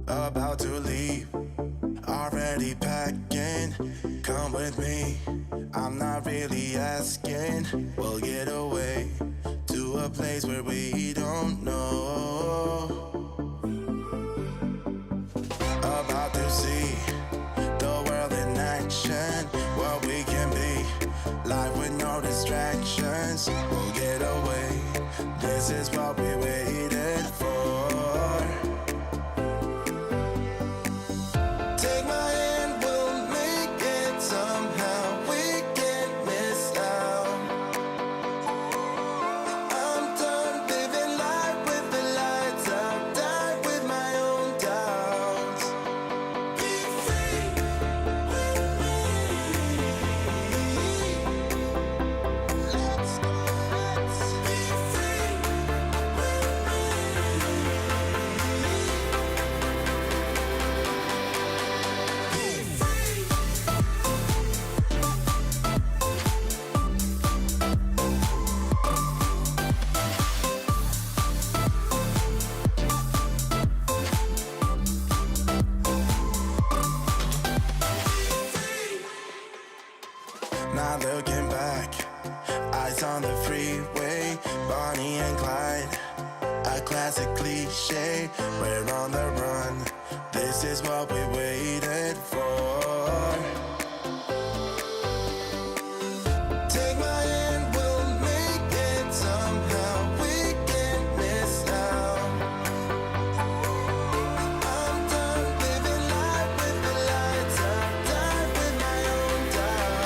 About to leave, already packing. Come with me, I'm not really asking. We'll get away to a place where we don't know. About to see the world in action, what we can be, life with no distractions. We'll get away, this is what we waited for. Take my hand, we'll make it somehow. We can't miss out. I'm done living life with the lights out. Die with my own doubts. Be free with me. Let's go. Let's be free with Not looking back, eyes on the freeway, Bonnie and Clyde, a classic cliche. We're on the run, this is what we waited for. Take my hand, we'll make it somehow. We can't miss out. I'm done living life with the lights out. Die with my own doubts.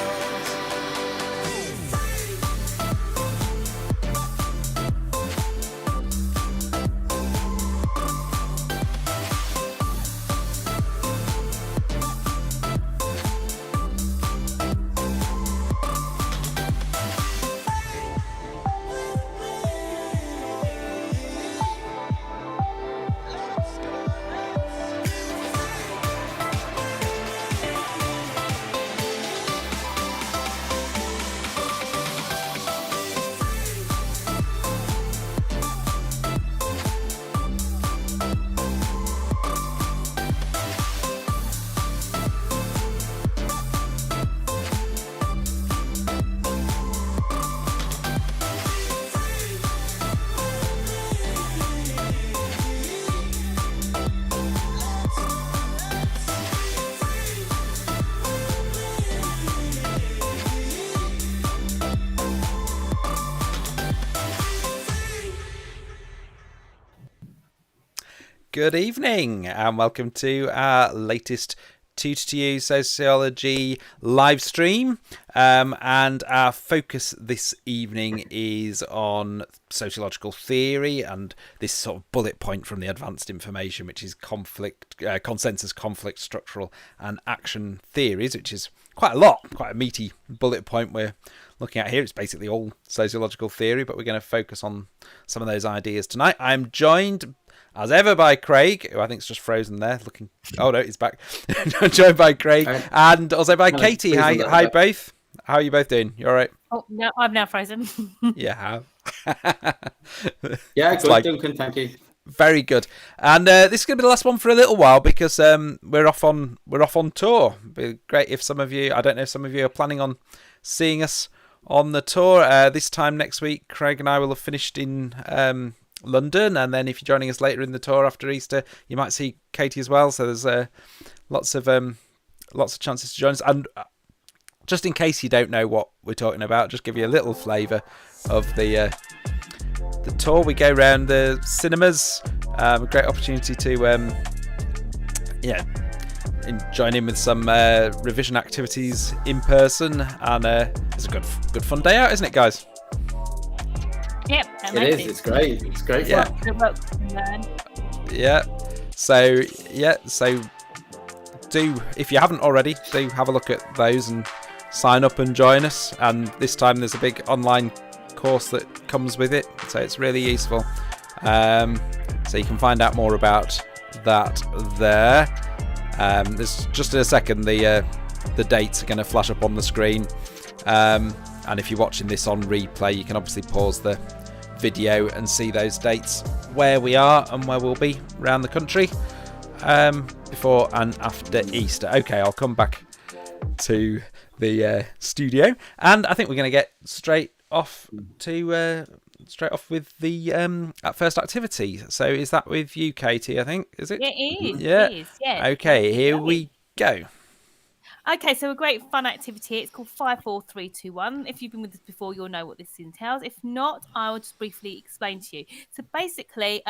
Good evening and welcome to our latest Tutor to You Sociology live stream, and our focus this evening is on sociological theory and this sort of bullet point from the advanced information, which is consensus, conflict, structural and action theories, which is quite a meaty bullet point we're looking at here. It's basically all sociological theory, but we're going to focus on some of those ideas tonight. I'm joined as ever by Craig, who I think's just frozen there. Looking, oh no, he's back. I'm joined by Craig and also by Katie. Hi both. How are you both doing? You all right? Oh no, I'm now frozen. Yeah. Yeah, good, Duncan. Thank you. Very good. And this is going to be the last one for a little while because we're off on tour. It'd be great if some of you, I don't know if some of you are planning on seeing us on the tour this time next week. Craig and I will have finished in London, and then if you're joining us later in the tour after Easter, you might see Katie as well. So there's lots of chances to join us. And just in case you don't know what we're talking about, just give you a little flavour of the tour. We go around the cinemas, a great opportunity to join in with some revision activities in person, and it's a good fun day out, isn't it, guys? Yep, it is. It's great. It's great fun. Yeah. So do, if you haven't already, do have a look at those and sign up and join us. And this time there's a big online course that comes with it, so it's really useful. So you can find out more about that there. There's just in a second the dates are going to flash up on the screen. And if you're watching this on replay, you can obviously pause the video and see those dates, where we are and where we'll be around the country. before and after Easter. Okay, I'll come back to the studio, and I think we're going to get straight off with the first activity. So is that with you, Katie? I think, is it? It is. Yeah. It is, yes. Okay, here we go. Okay, so a great fun activity. It's called 5, 4, 3, 2, 1. If you've been with us before, you'll know what this entails. If not, I will just briefly explain to you. So basically,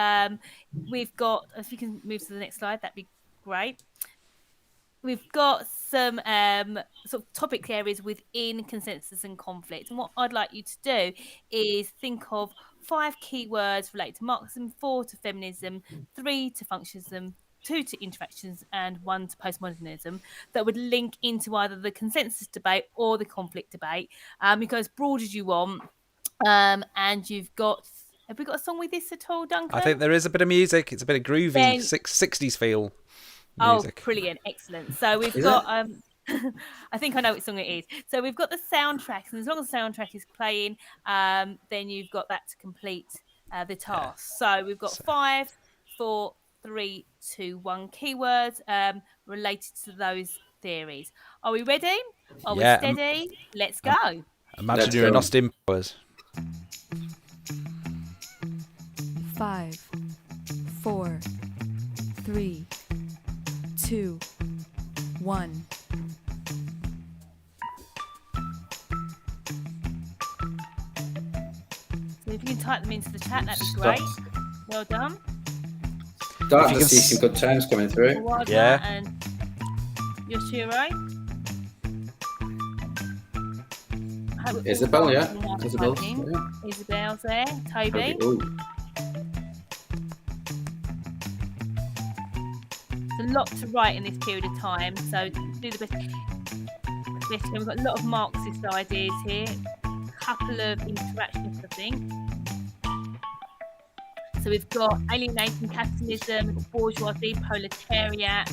we've got, if you can move to the next slide, that'd be great. We've got some sort of topic areas within consensus and conflict. And what I'd like you to do is think of 5 keywords related to Marxism, 4 to feminism, 3 to functionalism, 2 to interactions, and 1 to postmodernism that would link into either the consensus debate or the conflict debate. You go as broad as you want. And you've got, have we got a song with this at all, Duncan? I think there is a bit of music. It's a bit of groovy, Then, 60s feel. Music. Oh, brilliant. Excellent. So we've got, I think I know which song it is. So we've got the soundtrack, and as long as the soundtrack is playing, then you've got that to complete the task. So we've got 5, 4, 3, 2, 1 keywords related to those theories. Are we ready? Are we steady? Let's go. Imagine you're in Austin Powers. 5, 4, 3, 2, 1. So if you can type them into the chat, that'd be great. Well done. Starting to see some good terms coming through. Yeah. And Yoshiro. Isabel, yeah. Isabel's there. Toby. There's a lot to write in this period of time, so do the best. We've got a lot of Marxist ideas here, a couple of interactions, I think. So we've got alienating capitalism, we've got bourgeoisie, proletariat,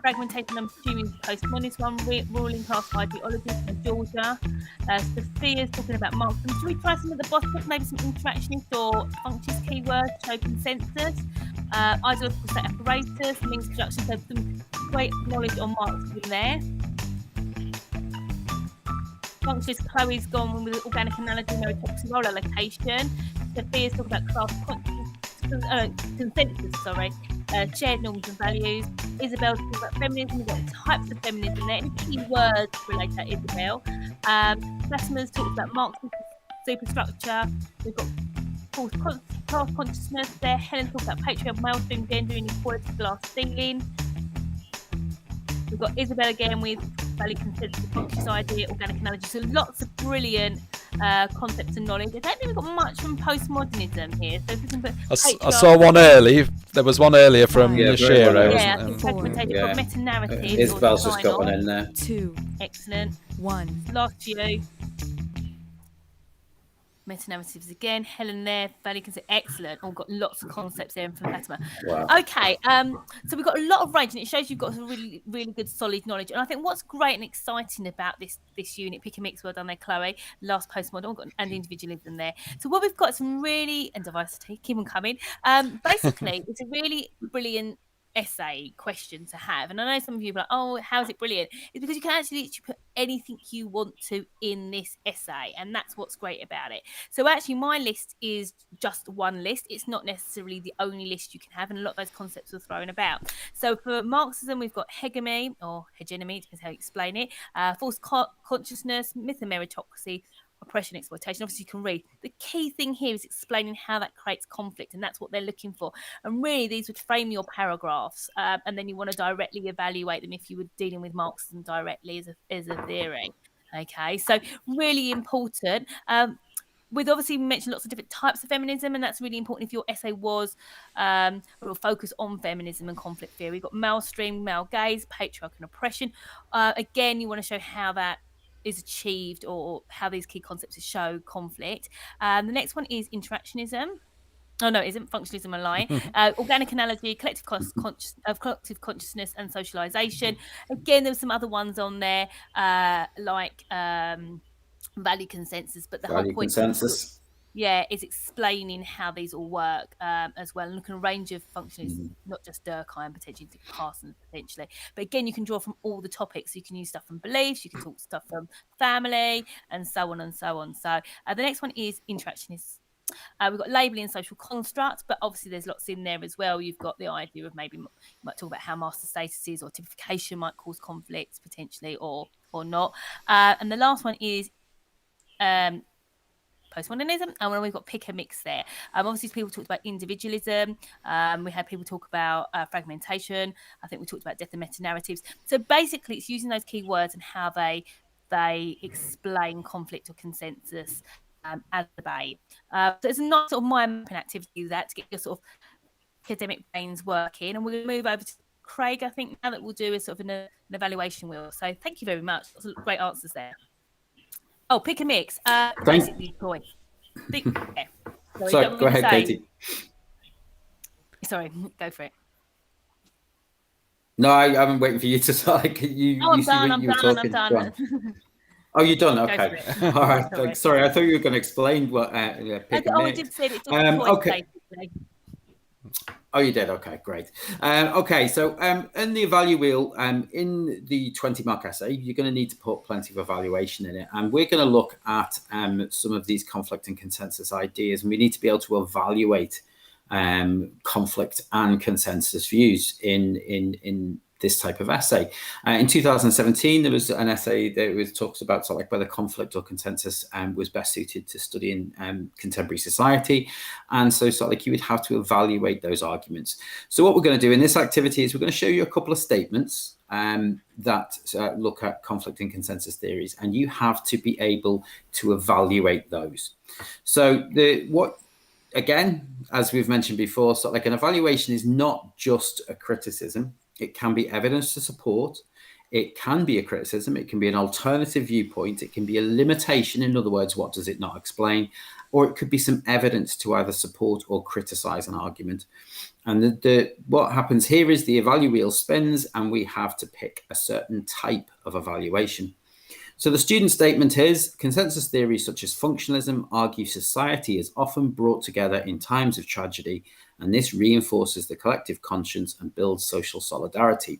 fragmentation, I'm assuming postmodernist one, ruling class ideologies from Georgia. Sophia's talking about Marxism. Should we try some at the bottom, maybe some interactionist or functionist keywords, show consensus? Ideological set apparatus, means production, so some great knowledge on Marxism there. Functionist Chloe's gone with organic analogy, meritocracy, role allocation. Sophia's talking about class consensus, shared norms and values. Isabel's talking about feminism. We've got types of feminism there. Any key words related to Isabel. Plassman's talks about Marxist superstructure. We've got class consciousness there. Helen talks about patriarchy, male-stream, gender inequality, glass ceiling. We've got Isabel again with value consensus, conscious idea, organic analogy. So lots of brilliant concepts and knowledge. I don't think we've got much from postmodernism here. So if we can put I saw one early. There was one earlier from Yoshiro. Yeah, I think fragmentation. We've got meta-narrative. Isabel's just got one in there. 2. Excellent. 1. Last few. Meta-narratives again. Helen there, value concept. Excellent. All got lots of concepts there from Fatima. Wow. Okay, so we've got a lot of range, and it shows you've got some really, really good, solid knowledge. And I think what's great and exciting about this unit, pick and mix, well done there, Chloe. Last postmodern, and individualism there. So what we've got some really, and diversity, keep on coming. Basically, it's a really brilliant essay question to have, and I know some of you are like, oh, how is it brilliant? It's because you can actually put anything you want to in this essay, and that's what's great about it. So actually my list is just one list. It's not necessarily the only list you can have, and a lot of those concepts are thrown about. So for Marxism, we've got hegemony or hegemony, depends how you explain it, false consciousness, myth and meritocracy, oppression, exploitation. Obviously you can read. The key thing here is explaining how that creates conflict, and that's what they're looking for. And really these would frame your paragraphs, and then you want to directly evaluate them if you were dealing with Marxism directly as a theory. Okay, so really important. We've obviously mentioned lots of different types of feminism, and that's really important if your essay was will focus on feminism and conflict theory. We've got male stream, male gaze, patriarchy and oppression. Again, you want to show how that is achieved or how these key concepts show conflict. The next one is interactionism. Oh no, it isn't. Functionalism, a lie. Organic analogy, collective consciousness and socialization. Again, there were some other ones on there, like value consensus, but the whole point consensus. is explaining how these all work as well, and look at a range of functions, not just Durkheim, potentially Parsons, potentially. But again, you can draw from all the topics. You can use stuff from beliefs, you can talk stuff from family, and so on and so on. So the next one is interactionists. We've got labelling and social construct, but obviously there's lots in there as well. You've got the idea of maybe you might talk about how master status is, or typification might cause conflicts potentially, or not. And the last one is postmodernism, and when we've got pick a mix there. Obviously, people talked about individualism. We had people talk about fragmentation. I think we talked about death and meta narratives. So basically, it's using those key words and how they explain conflict or consensus as a debate. So it's a nice sort of mind mapping activity that to get your sort of academic brains working. And we're going to move over to Craig, I think, now that we'll do a sort of an evaluation wheel. So thank you very much. Those are great answers there. Oh, pick a mix. Basically, Troy. Sorry, go ahead, Katie. Sorry, go for it. No, I'm waiting for you to start. I'm done. Oh, you're done? Okay. All right. Sorry, I thought you were going to explain what pick a mix. I did say it. Okay. Basically. Oh, you did? Okay, great. Okay, so in the evaluate wheel, in the 20-mark essay, you're going to need to put plenty of evaluation in it. And we're going to look at some of these conflict and consensus ideas. And we need to be able to evaluate conflict and consensus views in this type of essay. In 2017, there was an essay that talks about sort of like whether conflict or consensus was best suited to studying contemporary society. And so sort of like you would have to evaluate those arguments. So what we're going to do in this activity is we're going to show you a couple of statements that look at conflict and consensus theories, and you have to be able to evaluate those. So again, as we've mentioned before, sort of like an evaluation is not just a criticism. It can be evidence to support. It can be a criticism. It can be an alternative viewpoint. It can be a limitation. In other words, what does it not explain? Or it could be some evidence to either support or criticize an argument. And what happens here is the evaluate wheel spins and we have to pick a certain type of evaluation. So the student statement is, consensus theories such as functionalism argue society is often brought together in times of tragedy, and this reinforces the collective conscience and builds social solidarity.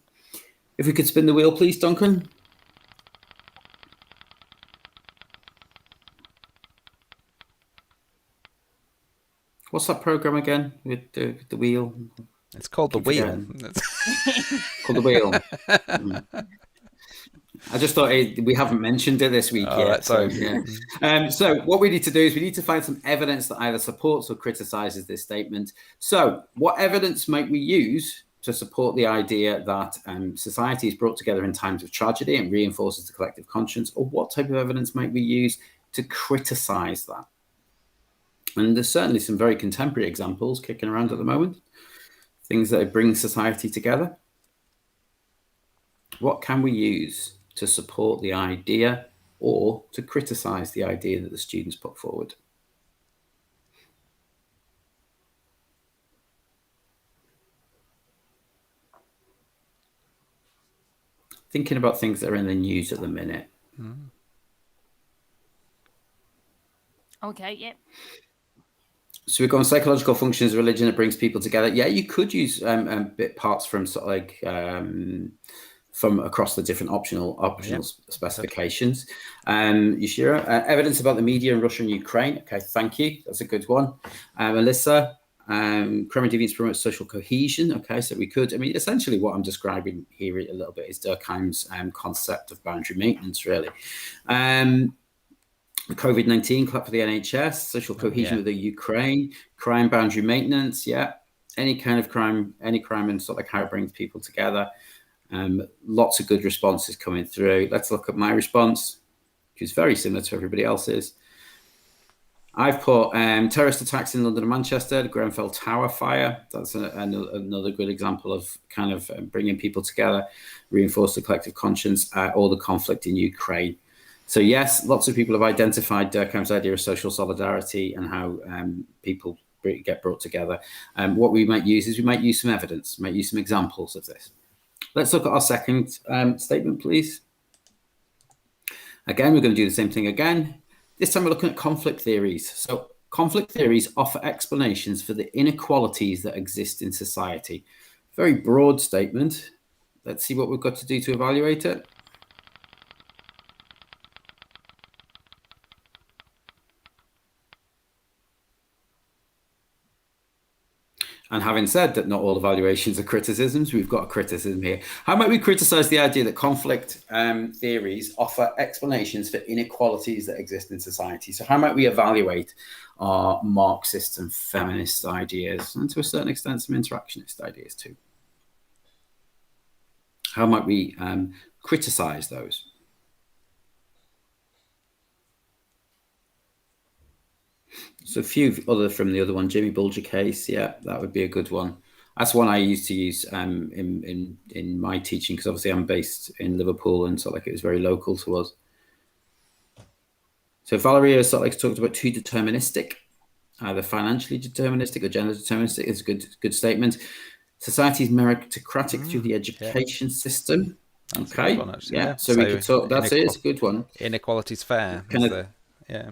If we could spin the wheel, please, Duncan. What's that program again with the wheel? It's called the wheel. Called the wheel. I just thought we haven't mentioned it this week yet. Right, so, yeah. So what we need to do is we need to find some evidence that either supports or criticizes this statement. So what evidence might we use to support the idea that society is brought together in times of tragedy and reinforces the collective conscience? Or what type of evidence might we use to criticize that? And there's certainly some very contemporary examples kicking around at the moment, things that bring society together. What can we use to support the idea or to criticize the idea that the students put forward? Thinking about things that are in the news at the minute. Okay, yeah. So we've got psychological functions of religion that brings people together. Yeah, you could use bit parts from sort of like from across the different optional specifications. Yashira, evidence about the media in Russia and Ukraine. Okay, thank you. That's a good one. Alyssa, crime and deviance promotes social cohesion. Okay, so we could, essentially what I'm describing here a little bit is Durkheim's concept of boundary maintenance, really. COVID-19, clap for the NHS, social cohesion with the Ukraine, crime boundary maintenance, any kind of crime, and sort of like how it brings people together. Lots of good responses coming through. Let's look at my response, which is very similar to everybody else's. I've put terrorist attacks in London and Manchester, the Grenfell Tower fire. That's another good example of kind of bringing people together, reinforce the collective conscience, or the conflict in Ukraine. So yes, lots of people have identified Durkheim's idea of social solidarity and how people get brought together. What we might use is we might use some evidence, might use some examples of this. Let's look at our second statement, please. Again, we're going to do the same thing again. This time we're looking at conflict theories. So conflict theories offer explanations for the inequalities that exist in society. Very broad statement. Let's see what we've got to do to evaluate it. And having said that not all evaluations are criticisms, we've got a criticism here. How might we criticize the idea that conflict theories offer explanations for inequalities that exist in society? So how might we evaluate our Marxist and feminist ideas, and to a certain extent some interactionist ideas too? How might we criticize those? So a few other from the other one, Jimmy Bulger case. Yeah, that would be a good one. That's one I used to use in my teaching, because obviously I'm based in Liverpool, and so like it was very local to us. So Valeria talked about two deterministic, either financially deterministic or gender deterministic. It's a good statement. Society is meritocratic through the education system. That's okay. a good one, actually, yeah. So we could talk. That's it. It's a good one. Inequality's fair. Yeah.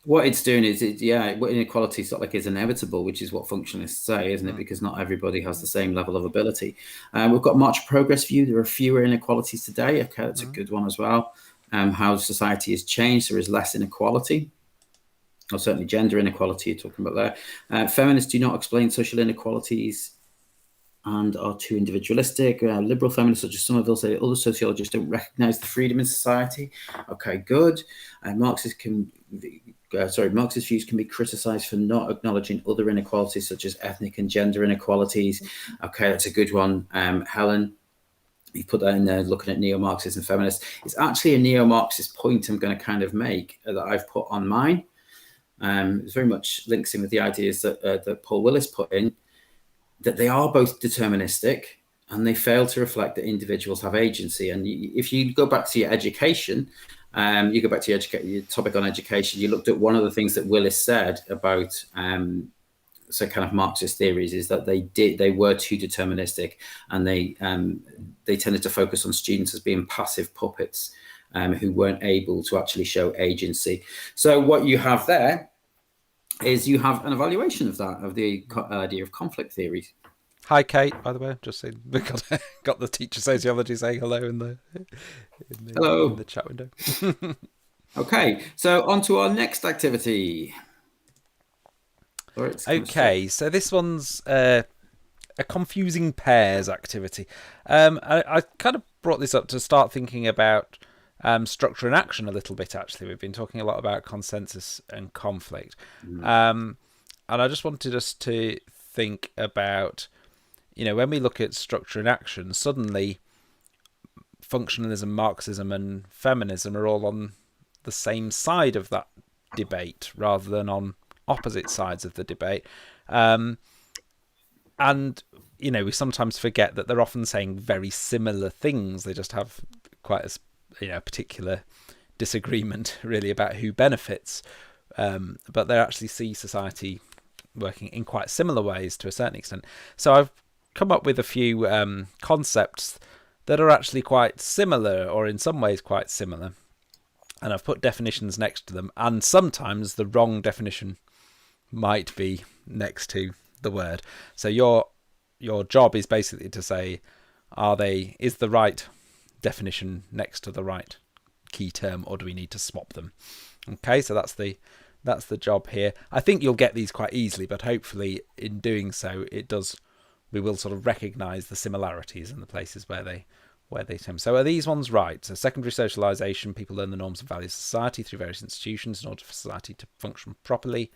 What it's doing is, inequality is inevitable, which is what functionalists say, isn't it? Because not everybody has the same level of ability. We've got March progress view. There are fewer inequalities today. Okay, that's a good one as well. How society has changed. There is less inequality, or certainly gender inequality you're talking about there. Feminists do not explain social inequalities and are too individualistic. Liberal feminists such as Somerville say other sociologists don't recognize the freedom in society. Okay, good. Marxist views can be criticized for not acknowledging other inequalities such as ethnic and gender inequalities. Okay, that's a good one. Helen, you put that in there, looking at neo-Marxists and feminists. It's actually a neo-Marxist point I'm going to kind of make that I've put on mine. It very much links in with the ideas that Paul Willis put in, that they are both deterministic and they fail to reflect that individuals have agency. And if you go back to your education, you go back to your topic on education, you looked at one of the things that Willis said about so kind of Marxist theories is that they were too deterministic, and they tended to focus on students as being passive puppets who weren't able to actually show agency. So what you have there is you have an evaluation of that, of the idea of conflict theories. Hi, Kate, by the way. Just saying, we got the teacher sociology saying hello in the chat window. Okay, so on to our next activity. Okay, so this one's a confusing pairs activity. I kind of brought this up to start thinking about structure and action a little bit, actually. We've been talking a lot about consensus and conflict. And I just wanted us to think about, when we look at structure and action, suddenly functionalism, Marxism and feminism are all on the same side of that debate rather than on opposite sides of the debate. And, we sometimes forget that they're often saying very similar things. They just have quite a particular disagreement really about who benefits. But they actually see society working in quite similar ways to a certain extent. So I've come up with a few concepts that are actually quite similar, or in some ways quite similar. And I've put definitions next to them, and sometimes the wrong definition might be next to the word. So your job is basically to say, is the right definition next to the right key term, or do we need to swap them? Okay, so that's the job here. I think you'll get these quite easily, but hopefully in doing so we will sort of recognize the similarities in the places where they come. So are these ones right? So secondary socialization, people learn the norms and values of society through various institutions in order for society to function properly.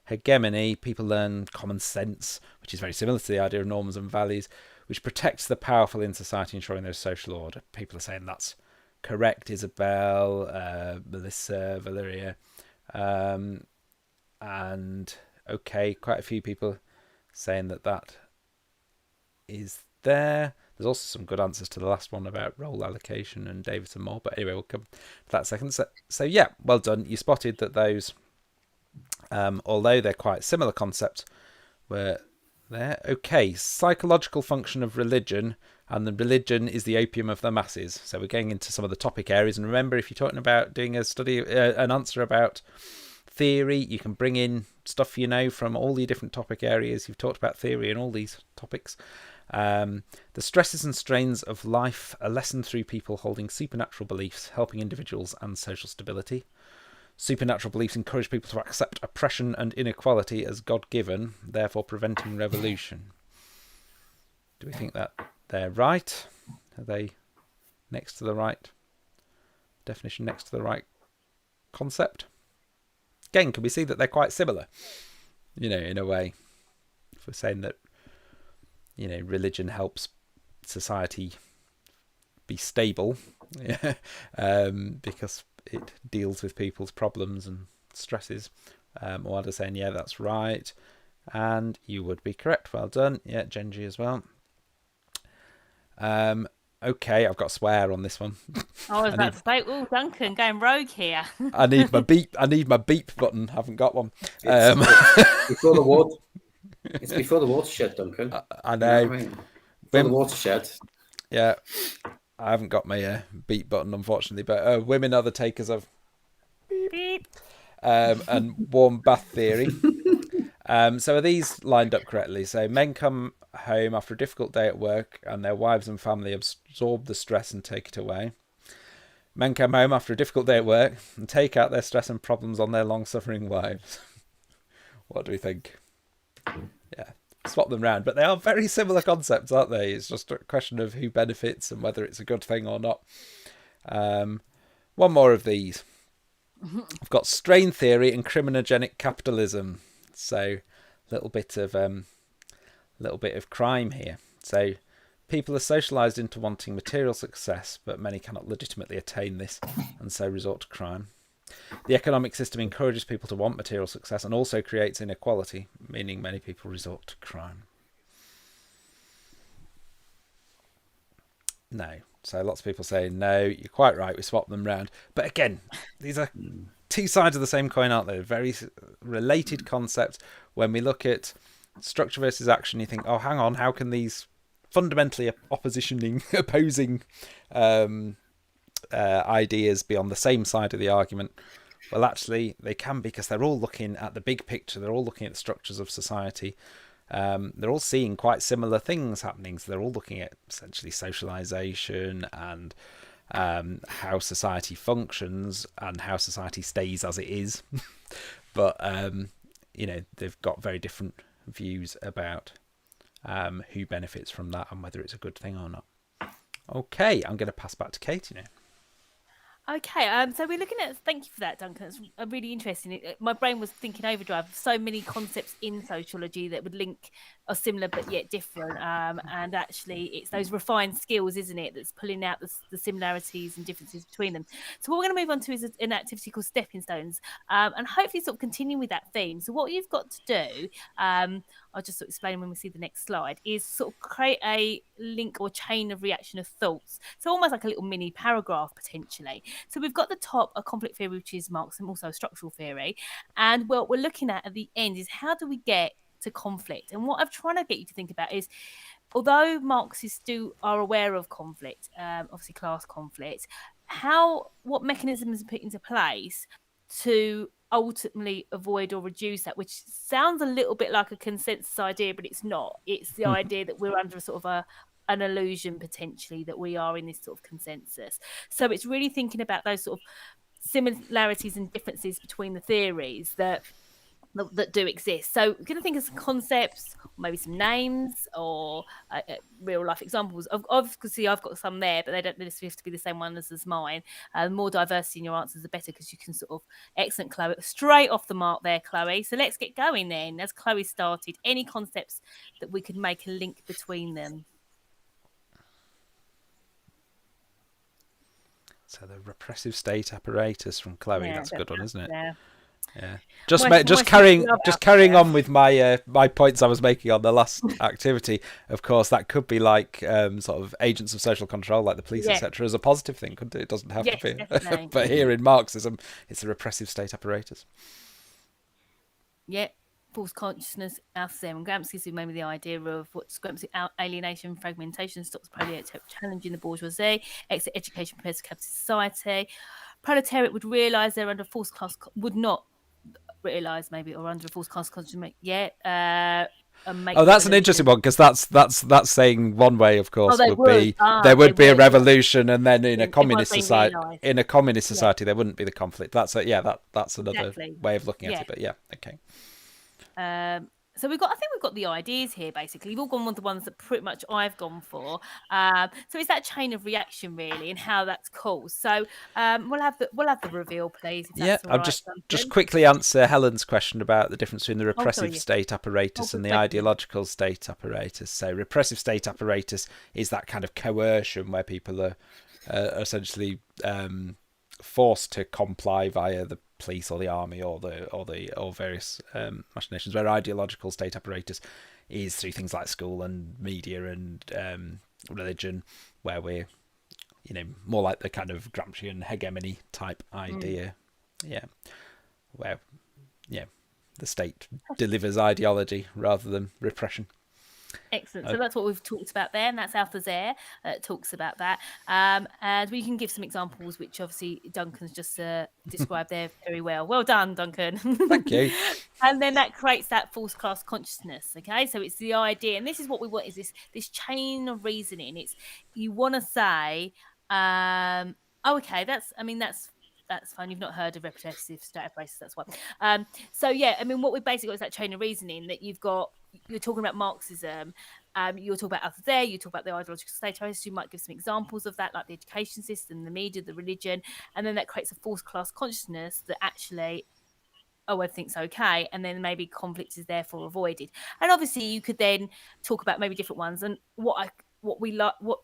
Hegemony, people learn common sense, which is very similar to the idea of norms and values, which protects the powerful in society, ensuring there's social order. People are saying that's correct, Isabel, Melissa, Valeria. And okay, quite a few people saying that is there. There's also some good answers to the last one about role allocation and Davidson Moore, but anyway, we'll come to that second. So yeah, well done. You spotted that those, although they're quite similar concepts, were there. Okay, psychological function of religion, and the religion is the opium of the masses. So we're getting into some of the topic areas, and remember, if you're talking about doing a study, an answer about theory. You can bring in stuff you know from all the different topic areas. You've talked about theory in all these topics. The stresses and strains of life, a lesson through people holding supernatural beliefs, helping individuals and social stability. Supernatural beliefs encourage people to accept oppression and inequality as God-given, therefore preventing revolution. Do we think that they're right? Are they next to the right definition, next to the right concept? Again, can we see that they're quite similar? In a way, if we're saying that, religion helps society be stable, because it deals with people's problems and stresses. Or others saying, yeah, that's right. And you would be correct. Well done. Yeah, Genji as well. Okay, I've got to swear on this one. I was about to say, oh, Duncan going rogue here. I need my beep button. Haven't got one. It's before the water. It's before the watershed, Duncan. I know. You know what I mean? Before the watershed. Yeah, I haven't got my beep button, unfortunately. But women are the takers of Beep. and warm bath theory. So are these lined up correctly? So men come home after a difficult day at work and their wives and family absorb the stress and take it away. Men come home after a difficult day at work and take out their stress and problems on their long-suffering wives. What do we think? Yeah, swap them round. But they are very similar concepts, aren't they? It's just a question of who benefits and whether it's a good thing or not. One more of these. I've got strain theory and criminogenic capitalism. So a little bit of crime here. So people are socialised into wanting material success, but many cannot legitimately attain this and so resort to crime. The economic system encourages people to want material success and also creates inequality, meaning many people resort to crime. No. So lots of people say, no, you're quite right, we swap them round. But again, these are two sides of the same coin, aren't they? Very related concepts. When we look at structure versus action, you think, oh, hang on, how can these fundamentally opposing ideas be on the same side of the argument? Well, actually, they can, because they're all looking at the big picture. They're all looking at the structures of society. They're all seeing quite similar things happening. So they're all looking at essentially socialization and how society functions and how society stays as it is. But, they've got very different views about who benefits from that and whether it's a good thing or not. Okay, I'm going to pass back to Katie now. Okay, so we're looking at, thank you for that, Duncan. It's really interesting. My brain was thinking overdrive. So many concepts in sociology that would link are similar but yet different. And actually, it's those refined skills, isn't it, that's pulling out the similarities and differences between them. So what we're going to move on to is an activity called Stepping Stones, and hopefully sort of continue with that theme. So what you've got to do, I'll just sort of explain when we see the next slide, is sort of create a link or chain of reaction of thoughts. So almost like a little mini paragraph potentially. So we've got the top, a conflict theory, which is Marxism, also a structural theory. And what we're looking at the end is how do we get to conflict? And what I'm trying to get you to think about is, although Marxists are aware of conflict, obviously class conflict, what mechanisms are put into place to ultimately avoid or reduce that, which sounds a little bit like a consensus idea, but it's not. It's the idea that we're under a sort of an illusion potentially that we are in this sort of consensus. So it's really thinking about those sort of similarities and differences between the theories that do exist. So we're going to think of some concepts, or maybe some names, or real life examples. Obviously, I've got some there, but they don't necessarily have to be the same ones as mine. More diversity in your answers, the better, because you can sort of, excellent, Chloe, straight off the mark there, Chloe. So let's get going then. As Chloe started, any concepts that we could make a link between them? So the repressive state apparatus from Chloe, that's a good one, isn't it? Yeah. Just carrying on with my my points I was making on the last activity. Of course, that could be like sort of agents of social control, like the police, etc., as a positive thing, couldn't it? It doesn't have to be. But here in Marxism, it's a repressive state apparatus. Yeah. False consciousness, Althusser and Gramsci, who made me the idea of what's Gramsci alienation, fragmentation, stops proletariat challenging the bourgeoisie, exit education prepares for capitalist society. Proletariat would realise they're under false class, would not realise maybe, or under a false consciousness. Yeah. Oh, that's an interesting one, because that's saying one way, of course, they would be would. there would They be a would. revolution, and then in a It communist wasn't society, realised. there wouldn't be the conflict. That's that's another Exactly. way of looking at Yeah. it. But yeah, okay. So I think we've got the ideas here. Basically, we've all gone with the ones that pretty much I've gone for. So it's that chain of reaction really, and how that's caused. So we'll have the reveal, please. If Yeah, that's all I'll right, just Duncan. quickly answer Helen's question about the difference between the repressive yeah. state apparatus and the good question. ideological state apparatus. So repressive state apparatus is that kind of coercion where people are essentially forced to comply via the police or the army or various machinations, where ideological state apparatus is through things like school and media and religion, where we're more like the kind of Gramscian hegemony type idea. Where the state delivers ideology rather than repression. Excellent. So that's what we've talked about there, and that's Althusser talks about that. And we can give some examples, which obviously Duncan's just described there very well. Well done, Duncan. Thank you. And then that creates that false class consciousness. Okay, so it's the idea, and this is what we want: is this chain of reasoning. It's you want to say, okay, that's fine. You've not heard of repressive state apparatus, that's why. So yeah, I mean, what we've basically got is that chain of reasoning that you're talking about Marxism, you're talking about Althusser, you talk about the ideological state apparatus, you might give some examples of that, like the education system, the media, the religion, and then that creates a false class consciousness that actually, everything's okay, and then maybe conflict is therefore avoided. And obviously you could then talk about maybe different ones, and what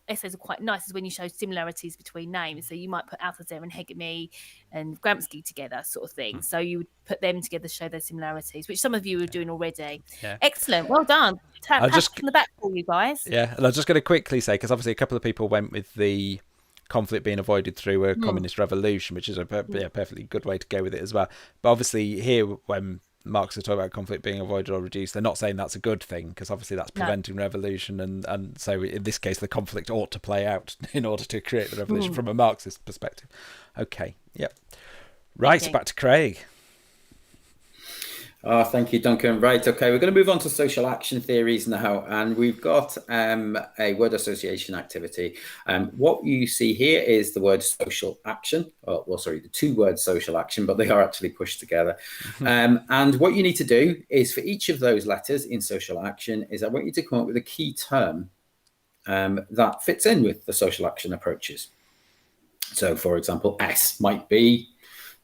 essays are quite nice is when you show similarities between names. So you might put Althusser and Hegemy and Gramsci together, sort of thing. So you would put them together to show those similarities, which some of you are doing already. Yeah. Excellent. Well done. Pat on the back for you guys. Yeah, and I'm just going to quickly say, because obviously a couple of people went with the conflict being avoided through a communist revolution, which is a perfectly good way to go with it as well. But obviously here, when Marx is talking about conflict being avoided or reduced, they're not saying that's a good thing, because obviously that's preventing revolution, and so in this case the conflict ought to play out in order to create the revolution from a Marxist perspective. Okay, yep. Right, okay. Back to Craig. Oh, thank you, Duncan. Right, okay, we're going to move on to social action theories now, and we've got a word association activity. What you see here is the word social action, the two words social action, but they are actually pushed together. And what you need to do is, for each of those letters in social action, is I want you to come up with a key term that fits in with the social action approaches. So, for example, S might be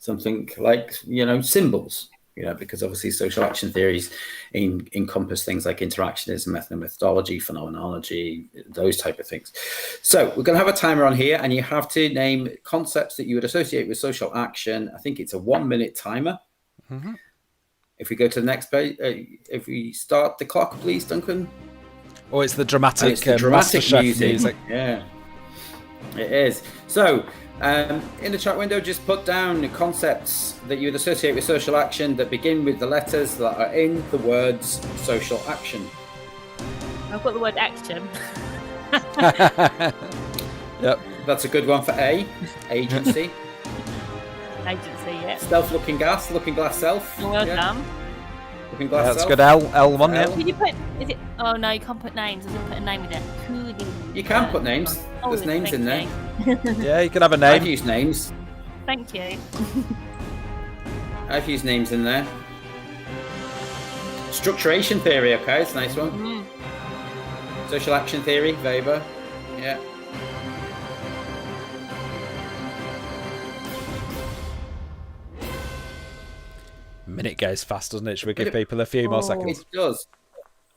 something like, symbols. Because obviously social action theories encompass things like interactionism, ethnomethodology, phenomenology, those type of things. So we're going to have a timer on here, and you have to name concepts that you would associate with social action. I think it's a 1-minute timer. Mm-hmm. If we go to the next page, if we start the clock, please, Duncan. Oh, it's the dramatic, music. Yeah, it is. So, in the chat window, just put down concepts that you would associate with social action that begin with the letters that are in the words social action. I've got the word action. Yep. That's a good one for A. Agency. Agency, yeah. Stealth, looking glass self. Well done. Looking glass That's self. good. L1, yeah. Can you put, is it, oh no, you can't put names. I didn't put a name with it. You can put names. There's names in there. Yeah, you can have a name. I've used names. Thank you. I've used names in there. Structuration theory, okay, it's a nice one. Mm-hmm. Social action theory, Weber. Yeah. Minute goes fast, doesn't it? Should we give people a few more seconds? It does.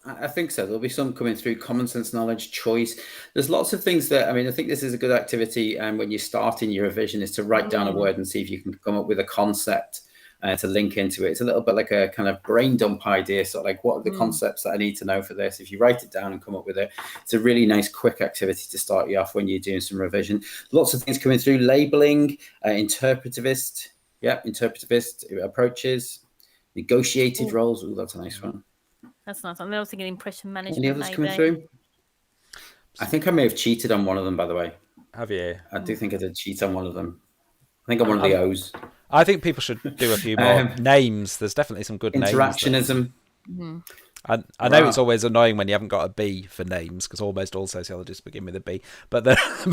I think so. There'll be some coming through. Common sense, knowledge, choice. There's lots of things that, I think this is a good activity. And when you start in your revision, is to write down a word and see if you can come up with a concept to link into it. It's a little bit like a kind of brain dump idea. So like, what are the concepts that I need to know for this? If you write it down and come up with it, it's a really nice, quick activity to start you off when you're doing some revision. Lots of things coming through. Labeling, interpretivist. Yeah, interpretivist approaches. Negotiated roles. Oh, that's a nice one. That's nice. I'm also thinking impression management. Any others coming through? I think I may have cheated on one of them, by the way. Have you? I do think I did cheat on one of them. think I'm one of the O's. I think people should do a few more names. There's definitely some good names. Interactionism. I know it's always annoying when you haven't got a B for names, because almost all sociologists begin with a B. But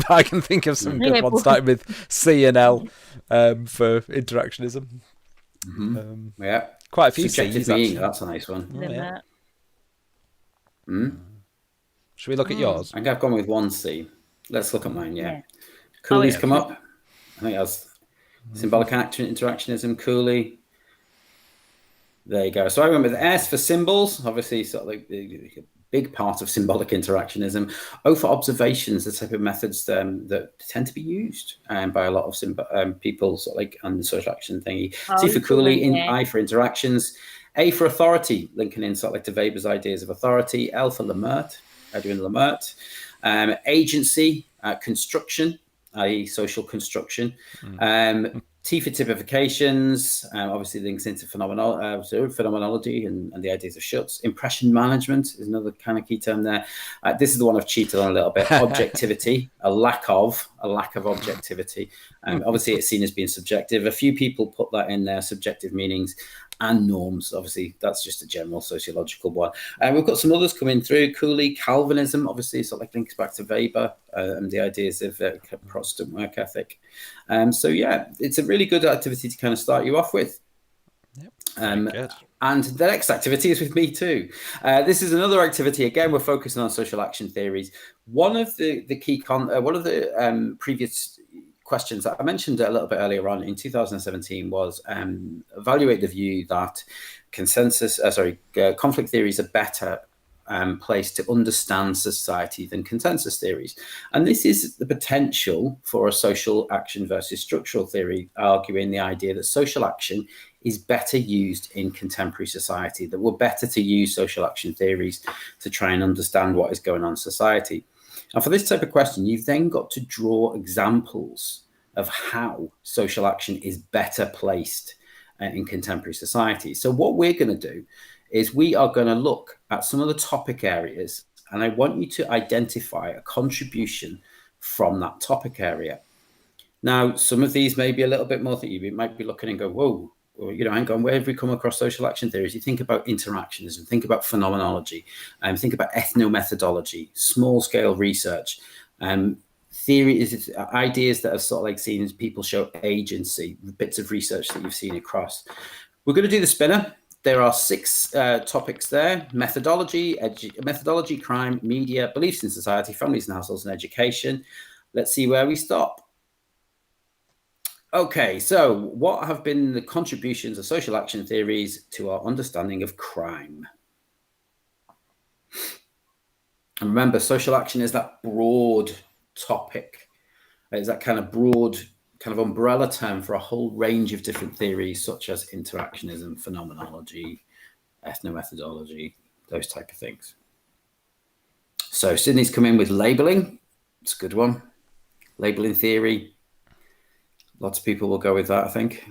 I can think of some good ones starting with C and L for interactionism. Yeah. Quite a few Subjective C's, being, actually. that's a nice one. Yeah. Should we look at yours? I think I've gone with 1C. Let's look at mine, Yeah. Cooley's Oh, come up. I think that's symbolic action, interactionism, Cooley. There you go. So I went with S for symbols, obviously sort of like a big part of symbolic interactionism. O for observations, the type of methods that tend to be used by a lot of people sort of like on the social action thingy. C for Cooley, I for interactions. A for authority, linking in sort of like to Weber's ideas of authority. L for Lemert, Edwin Lemert. Agency, construction, i.e. social construction. T for typifications, obviously links into phenomenology and the ideas of Schutz. Impression management is another kind of key term there. This is the one I've cheated on a little bit. Objectivity, a lack of objectivity. Obviously, it's seen as being subjective. A few people put that in there, subjective meanings and norms. Obviously, that's just a general sociological one. We've got some others coming through. Cooley, Calvinism, obviously, sort of like links back to Weber and the ideas of Protestant work ethic. So, yeah, it's a really good activity to kind of start you off with. Good. And the next activity is with me too. This is another activity. Again, we're focusing on social action theories. One of the previous questions that I mentioned a little bit earlier on in 2017 was evaluate the view that conflict theories are better placed to understand society than consensus theories. And this is the potential for a social action versus structural theory, arguing the idea that social action is better used in contemporary society, that we're better to use social action theories to try and understand what is going on in society. And for this type of question, you've then got to draw examples of how social action is better placed in contemporary society. So what we're going to do is we are going to look at some of the topic areas, and I want you to identify a contribution from that topic area. Now, some of these may be a little bit more that you might be looking and go, whoa, or, hang on, where have we come across social action theories? You think about interactionism, think about phenomenology, think about ethnomethodology, small-scale research, theories, ideas that are sort of like seen as people show agency, bits of research that you've seen across. We're going to do the spinner. There are 6 topics there: methodology, crime, media, beliefs in society, families and households, and education. Let's see where we stop. Okay, so what have been the contributions of social action theories to our understanding of crime? And remember, social action is that broad topic. It's that kind of broad kind of umbrella term for a whole range of different theories, such as interactionism, phenomenology, ethnomethodology, those type of things. So Sydney's come in with labeling. It's a good one. Labeling theory. Lots of people will go with that, I think.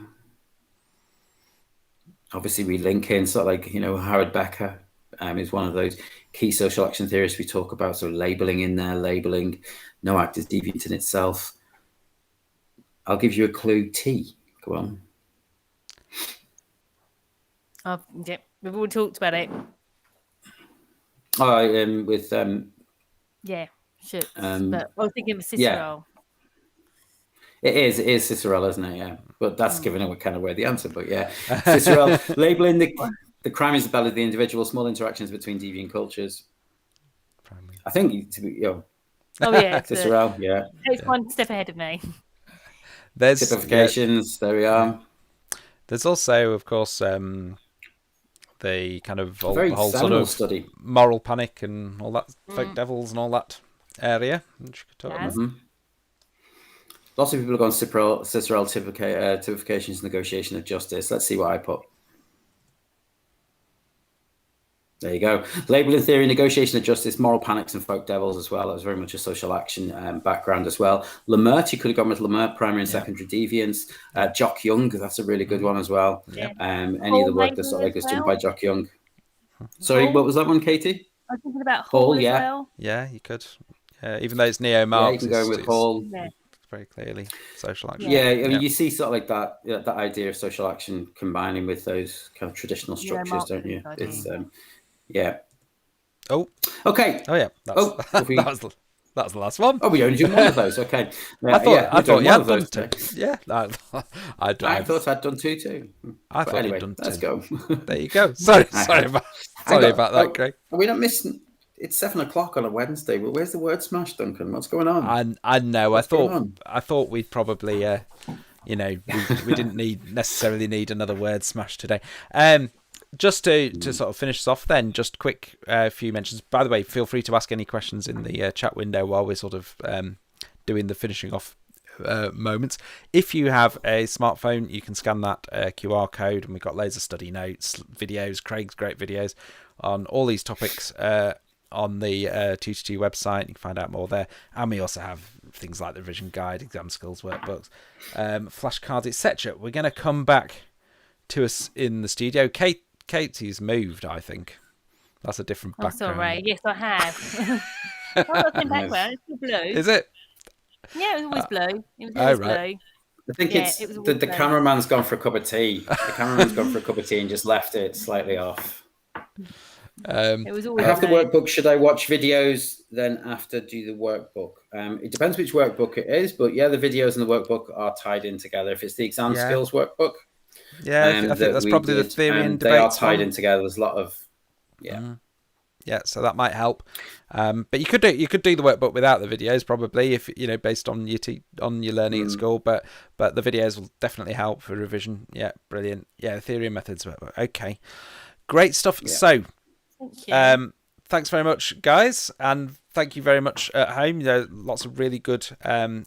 Obviously, we link in sort of like, Howard Becker is one of those key social action theorists we talk about. So labeling in there, labeling, no act is deviant in itself. I'll give you a clue, T. Go on. Yeah, we've all talked about it. Yeah, sure. But I was thinking of Cicero. Yeah. It is Cicero, isn't it? Yeah. But that's giving away kind of where the answer, but yeah. Cicero, labeling the crime is the battle of the individual, small interactions between deviant cultures. I think, oh, yeah. Cicero, yeah. It's one step ahead of me. There's typifications, there we are. There's also, of course, the kind of the whole sort of study. Moral panic and all that, folk devils and all that area, which you could talk about. Lots of people have gone Cicero typifications, negotiation of justice. Let's see what I put. There you go. Labeling theory, negotiation of justice, moral panics and folk devils as well. That was very much a social action background as well. Lemert, you could have gone with Lemert, primary and secondary deviance. Jock Young, that's a really good one as well. Yeah. Any of the work that's sort of like done by Jock Young. Sorry, Paul? What was that one, Katie? I was thinking about Hall, as well. Yeah, you could. Even though it's neo-Marxist. Yeah, you can go with Hall. Yeah. very clearly social action. Yeah, I mean, you see sort of like that idea of social action combining with those kind of traditional structures, don't you? Marxist It's yeah. Oh, Okay. yeah. That's that was the last one. Oh, we only do one of those. Okay. I thought you one had of those done two. today. Yeah, I thought I'd done two too. I But thought anyway, you'd done let's two. go. There you go. Sorry about that, Craig. Are we not missing? It's 7:00 on a Wednesday. Well, where's the word smash, Duncan? What's going on? I know. What's going on? I thought we'd probably, we didn't necessarily need another word smash today. Just to sort of finish us off, then, just quick few mentions. By the way, feel free to ask any questions in the chat window while we're sort of doing the finishing off moments. If you have a smartphone, you can scan that QR code, and we've got loads of study notes, videos, Craig's great videos on all these topics on the 222 website. You can find out more there. And we also have things like the revision guide, exam skills workbooks, flashcards, etc. We're going to come back to us in the studio. Katie's moved, I think. That's a different background. Sorry. Yes, I have. I've got background. It's still blue. Is it? Yeah, it was always blue. It was always blue. I think the cameraman's gone for a cup of tea. The cameraman's gone for a cup of tea and just left it slightly off. It was always I have the workbook. Should I watch videos then after do the workbook? It depends which workbook it is, but yeah, the videos and the workbook are tied in together. If it's the exam skills workbook, I think that's probably the theory and debate. They are tied in together. There's a lot of yeah, so that might help. But you could do the workbook without the videos, probably, if based on your learning at school. But the videos will definitely help for revision. Yeah, brilliant. Yeah, theory and methods workbook. Okay, great stuff. Yeah. So, thanks very much, guys, and thank you very much at home. Lots of really good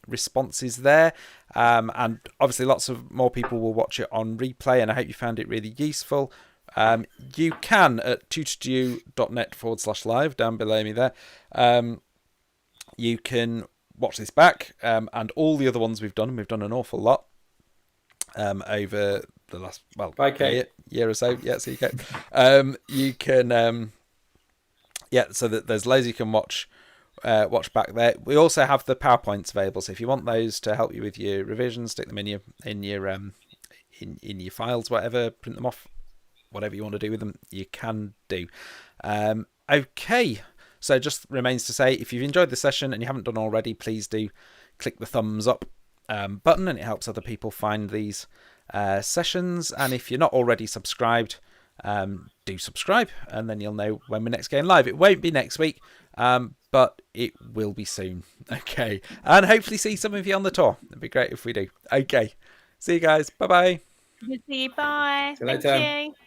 responses there, and obviously lots of more people will watch it on replay. And I hope you found it really useful. You can at tutordu.net/live down below me there. You can watch this back and all the other ones we've done. We've done an awful lot over the last year or so. Yeah, so you can you can so that there's loads you can watch back there. We also have the PowerPoints available, so if you want those to help you with your revisions, stick them in your files, whatever, print them off. Whatever you want to do with them, you can do. Okay, so just remains to say, if you've enjoyed the session and you haven't done already, please do click the thumbs up button, and it helps other people find these sessions. And if you're not already subscribed, do subscribe, and then you'll know when we're next going live. It won't be next week, but it will be soon. Okay, and hopefully see some of you on the tour. It'd be great if we do. Okay, see you guys. Bye-bye. See you. Bye. See you later. Thank you.